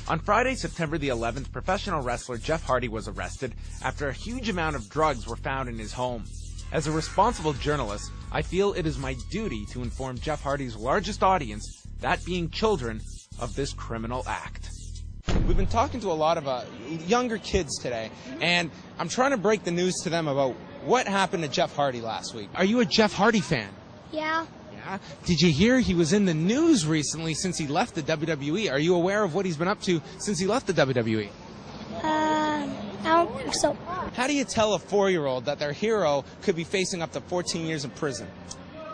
On Friday, September the 11th, professional wrestler Jeff Hardy was arrested after a huge amount of drugs were found in his home. As a responsible journalist, I feel it is my duty to inform Jeff Hardy's largest audience, that being children, of this criminal act. We've been talking to a lot of younger kids today, and I'm trying to break the news to them about what happened to Jeff Hardy last week. Are you a Jeff Hardy fan? Yeah. Yeah? Did you hear he was in the news recently since he left the WWE? Are you aware of what he's been up to since he left the WWE? I don't think so. How do you tell a 4-year-old that their hero could be facing up to 14 years in prison?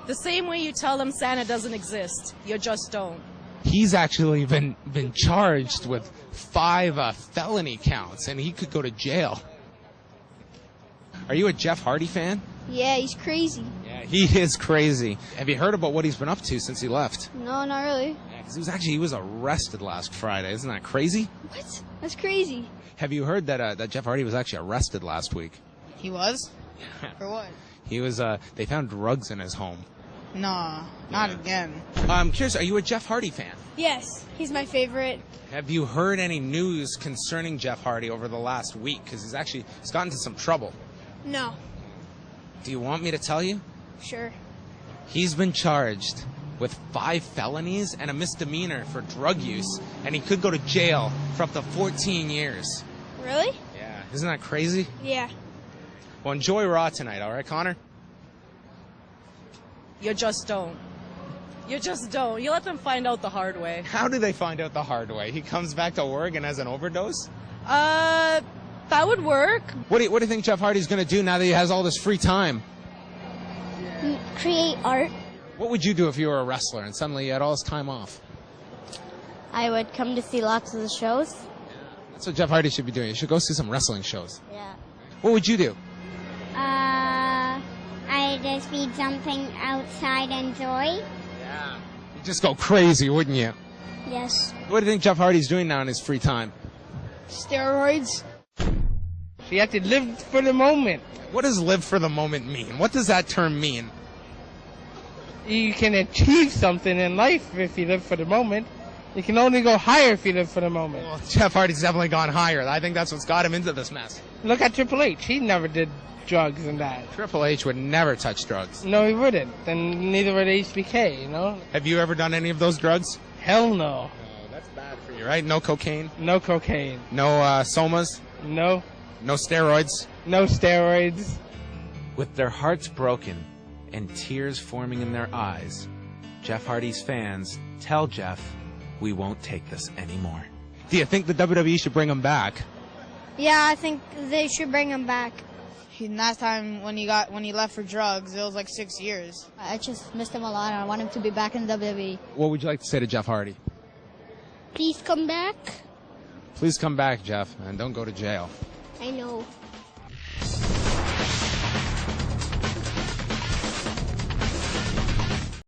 The same way you tell them Santa doesn't exist. You just don't. He's actually been charged with 5 felony counts, and he could go to jail. Are you a Jeff Hardy fan? Yeah, he's crazy. Yeah, he is crazy. Have you heard about what he's been up to since he left? No, not really. Yeah, 'cause he was arrested last Friday. Isn't that crazy? What? That's crazy. Have you heard that Jeff Hardy was actually arrested last week? He was? For what? He was. They found drugs in his home. Nah, not again. I'm curious. Are you a Jeff Hardy fan? Yes, he's my favorite. Have you heard any news concerning Jeff Hardy over the last week? Because he's gotten into some trouble. No. Do you want me to tell you? Sure. He's been charged with 5 felonies and a misdemeanor for drug use, and he could go to jail for up to 14 years. Really? Yeah. Isn't that crazy? Yeah. Well, enjoy Raw tonight, all right, Connor? You just don't. You just don't. You let them find out the hard way. How do they find out the hard way? He comes back to work and has an overdose? That would work. What do you think Jeff Hardy's going to do now that he has all this free time? Create art. What would you do if you were a wrestler and suddenly you had all this time off? I would come to see lots of the shows. That's what Jeff Hardy should be doing. You should go see some wrestling shows. Yeah. What would you do? I'd just be jumping outside and enjoy. Yeah. You'd just go crazy, wouldn't you? Yes. What do you think Jeff Hardy's doing now in his free time? Steroids. You have to live for the moment. What does live for the moment mean? What does that term mean? You can achieve something in life if you live for the moment. You can only go higher if you live for the moment. Well, Jeff Hardy's definitely gone higher. I think that's what's got him into this mess. Look at Triple H. He never did drugs and that. Triple H would never touch drugs. No, he wouldn't. And neither would HBK, you know? Have you ever done any of those drugs? Hell no. Oh, that's bad for you, right? No cocaine? No cocaine. No somas? No. No steroids? No steroids. With their hearts broken and tears forming in their eyes, Jeff Hardy's fans tell Jeff, "We won't take this anymore." Do you think the WWE should bring him back? Yeah, I think they should bring him back. Last time when he left for drugs, it was like 6 years. I just missed him a lot, and I want him to be back in WWE. What would you like to say to Jeff Hardy? Please come back. Please come back, Jeff, and don't go to jail. I know.